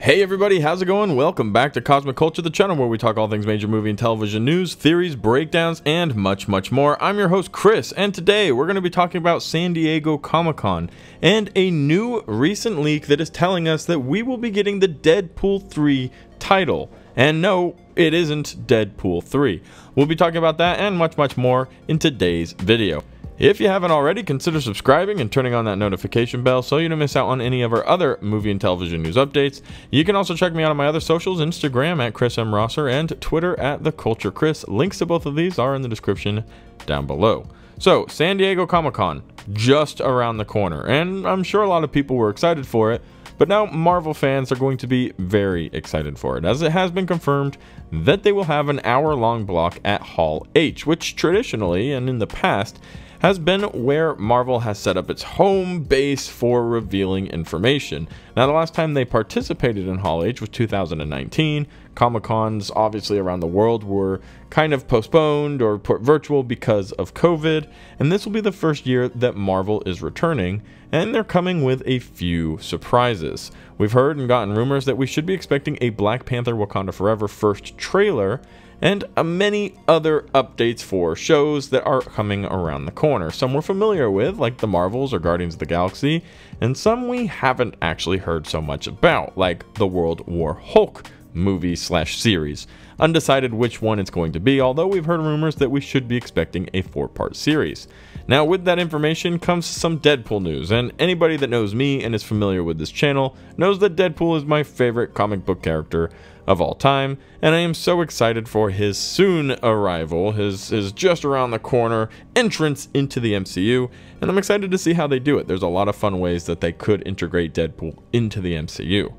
Hey everybody, how's it going? Welcome back to Cosmic Culture, the channel where we talk all things major movie and television news, theories, breakdowns, and much more. I'm your host Chris, and today we're going to be talking about San Diego Comic-Con and a new recent leak that is telling us that we will be getting the Deadpool 3 title. And no, it isn't Deadpool 3. We'll be talking about that and much more in today's video. If you haven't already, consider subscribing and turning on that notification bell so you don't miss out on any of our other movie and television news updates. You can also check me out on my other socials, Instagram at Chris M. Rosser and Twitter at The Culture Chris. Links to both of these are in the description down below. So, San Diego Comic-Con, just around the corner, and I'm sure a lot of people were excited for it, but now Marvel fans are going to be very excited for it, as it has been confirmed that they will have an hour-long block at Hall H, which traditionally, and in the past, has been where Marvel has set up its home base for revealing information. Now, the last time they participated in Hall H was 2019. Comic-Cons, obviously around the world, were kind of postponed or put virtual because of COVID, and this will be the first year that Marvel is returning, and they're coming with a few surprises. We've heard and gotten rumors that we should be expecting a Black Panther Wakanda Forever first trailer, and many other updates for shows that are coming around the corner. Some we're familiar with, like the Marvels or Guardians of the Galaxy, and some we haven't actually heard so much about, like the World War Hulk movie/series. Undecided which one it's going to be, although we've heard rumors that we should be expecting a 4-part series. Now, with that information comes some Deadpool news, and anybody that knows me and is familiar with this channel knows that Deadpool is my favorite comic book character of all time, and I am so excited for his soon arrival, his just around the corner entrance into the MCU, and I'm excited to see how they do it. There's a lot of fun ways that they could integrate Deadpool into the MCU.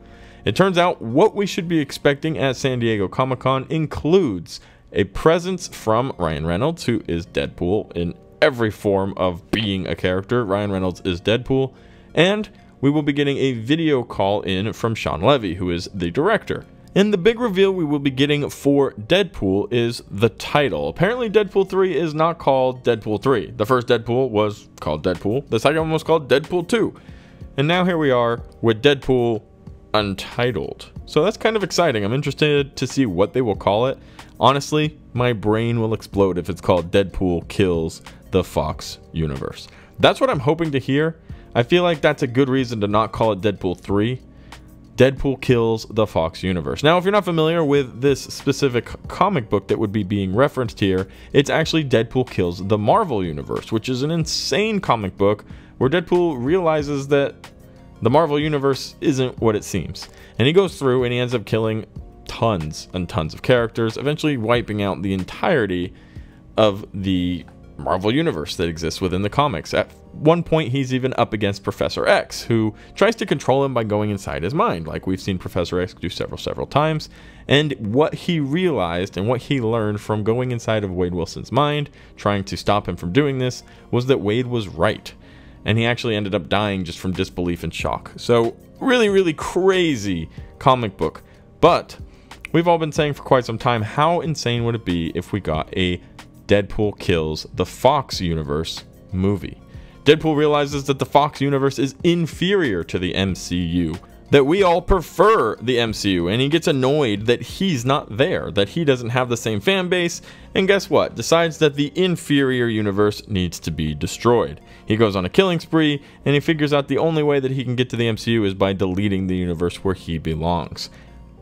It turns out what we should be expecting at San Diego Comic-Con includes a presence from Ryan Reynolds, who is Deadpool in every form of being a character. Ryan Reynolds is Deadpool, and we will be getting a video call in from Sean Levy, who is the director. And the big reveal we will be getting for Deadpool is the title. Apparently Deadpool 3 is not called Deadpool 3. The first Deadpool was called Deadpool. The second one was called Deadpool 2. And now here we are with Deadpool Untitled. So that's kind of exciting. I'm interested to see what they will call it. Honestly, my brain will explode if it's called Deadpool Kills the Fox Universe. That's what I'm hoping to hear. I feel like that's a good reason to not call it Deadpool 3. Deadpool Kills the Fox Universe. Now, if you're not familiar with this specific comic book that would be being referenced here, it's actually Deadpool Kills the Marvel Universe, which is an insane comic book where Deadpool realizes that the Marvel Universe isn't what it seems. And he goes through and he ends up killing tons and tons of characters, eventually wiping out the entirety of the Marvel Universe that exists within the comics. At one point, he's even up against Professor X, who tries to control him by going inside his mind, like we've seen Professor X do several times. And what he realized and what he learned from going inside of Wade Wilson's mind, trying to stop him from doing this, was that Wade was right. And he actually ended up dying just from disbelief and shock. So really crazy comic book. But we've all been saying for quite some time, how insane would it be if we got a Deadpool Kills the Fox Universe movie? Deadpool realizes that the Fox Universe is inferior to the MCU, that we all prefer the MCU, and he gets annoyed that he's not there, that he doesn't have the same fan base, and guess what? Decides that the inferior universe needs to be destroyed. He goes on a killing spree, and he figures out the only way that he can get to the MCU is by deleting the universe where he belongs.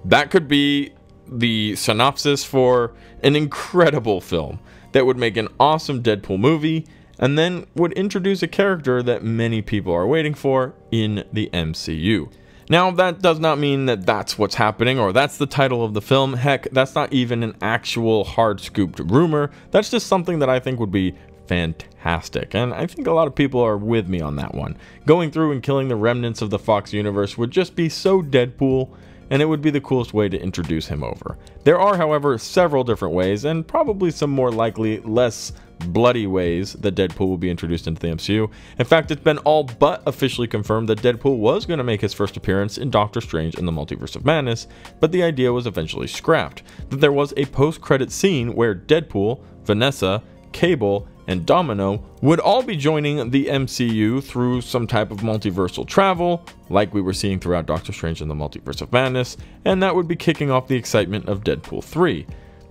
That could be the synopsis for an incredible film that would make an awesome Deadpool movie, and then would introduce a character that many people are waiting for in the MCU. Now, that does not mean that that's what's happening, or that's the title of the film. Heck, that's not even an actual hard-scooped rumor. That's just something that I think would be fantastic, and I think a lot of people are with me on that one. Going through and killing the remnants of the Fox Universe would just be so Deadpool, and it would be the coolest way to introduce him over. There are, however, several different ways, and probably some more likely less bloody ways that Deadpool will be introduced into the MCU. In fact, it's been all but officially confirmed that Deadpool was going to make his first appearance in Doctor Strange in the Multiverse of Madness, but the idea was eventually scrapped. That there was a post-credit scene where Deadpool, Vanessa, Cable, and Domino would all be joining the MCU through some type of multiversal travel, like we were seeing throughout Doctor Strange and the Multiverse of Madness, and that would be kicking off the excitement of Deadpool 3.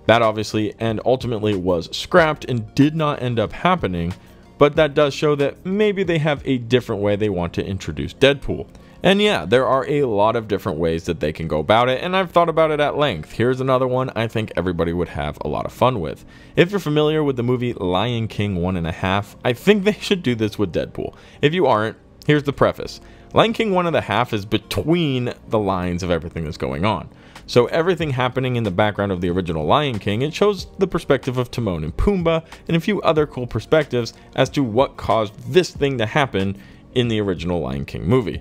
That obviously and ultimately was scrapped and did not end up happening, but that does show that maybe they have a different way they want to introduce Deadpool. And yeah, there are a lot of different ways that they can go about it, and I've thought about it at length. Here's another one I think everybody would have a lot of fun with. If you're familiar with the movie Lion King 1.5, I think they should do this with Deadpool. If you aren't, here's the preface. Lion King 1.5 is between the lines of everything that's going on. So everything happening in the background of the original Lion King, it shows the perspective of Timon and Pumbaa and a few other cool perspectives as to what caused this thing to happen in the original Lion King movie.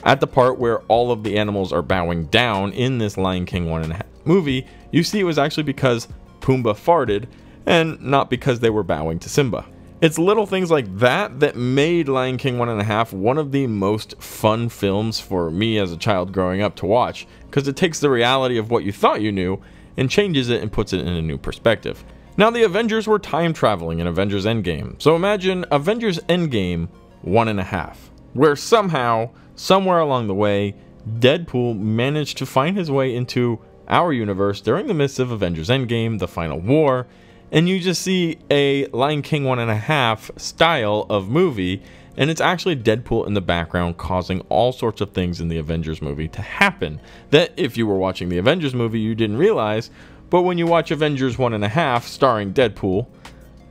At the part where all of the animals are bowing down in this Lion King 1.5 movie, you see it was actually because Pumbaa farted and not because they were bowing to Simba. It's little things like that that made Lion King 1.5 one of the most fun films for me as a child growing up to watch, because it takes the reality of what you thought you knew and changes it and puts it in a new perspective. Now, the Avengers were time traveling in Avengers Endgame, so imagine Avengers Endgame 1.5, where somehow, somewhere along the way, Deadpool managed to find his way into our universe during the midst of Avengers Endgame, the final war, and you just see a Lion King 1.5 style of movie, and it's actually Deadpool in the background causing all sorts of things in the Avengers movie to happen that if you were watching the Avengers movie you didn't realize, but when you watch Avengers 1.5 starring Deadpool,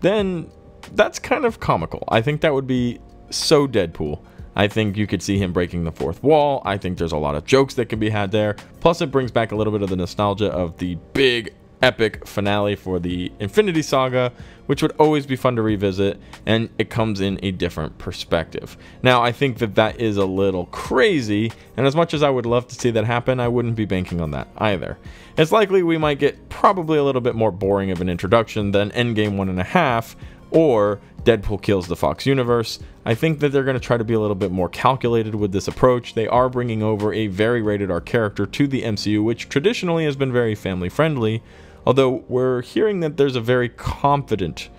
then that's kind of comical. I think that would be so Deadpool. I think you could see him breaking the fourth wall. I think there's a lot of jokes that can be had there. Plus, it brings back a little bit of the nostalgia of the big epic finale for the Infinity Saga, which would always be fun to revisit, and it comes in a different perspective. Now, I think that that is a little crazy, and as much as I would love to see that happen, I wouldn't be banking on that either. It's likely we might get probably a little bit more boring of an introduction than Endgame 1.5, or Deadpool kills the Fox universe. I think that they're going to try to be a little bit more calculated with this approach. They are bringing over a very rated R character to the MCU, which traditionally has been very family friendly, although we're hearing that there's a very confident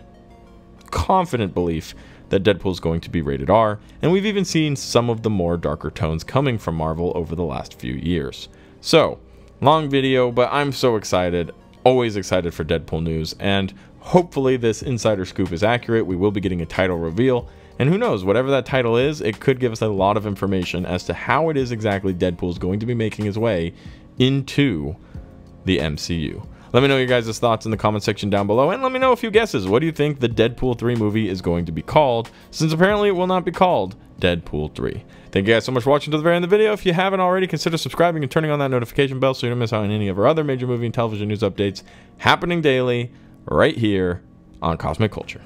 belief that Deadpool is going to be rated R, and we've even seen some of the more darker tones coming from Marvel over the last few years. So, long video, but I'm so excited, always excited for Deadpool news, and hopefully this insider scoop is accurate. We will be getting a title reveal, and who knows, whatever that title is, it could give us a lot of information as to how it is exactly Deadpool is going to be making his way into the MCU. Let me know your guys' thoughts in the comment section down below, and let me know a few guesses. What do you think the Deadpool 3 movie is going to be called, since apparently it will not be called Deadpool 3. Thank you guys so much for watching to the very end of the video. If you haven't already, consider subscribing and turning on that notification bell so you don't miss out on any of our other major movie and television news updates happening daily right here on Cosmic Culture.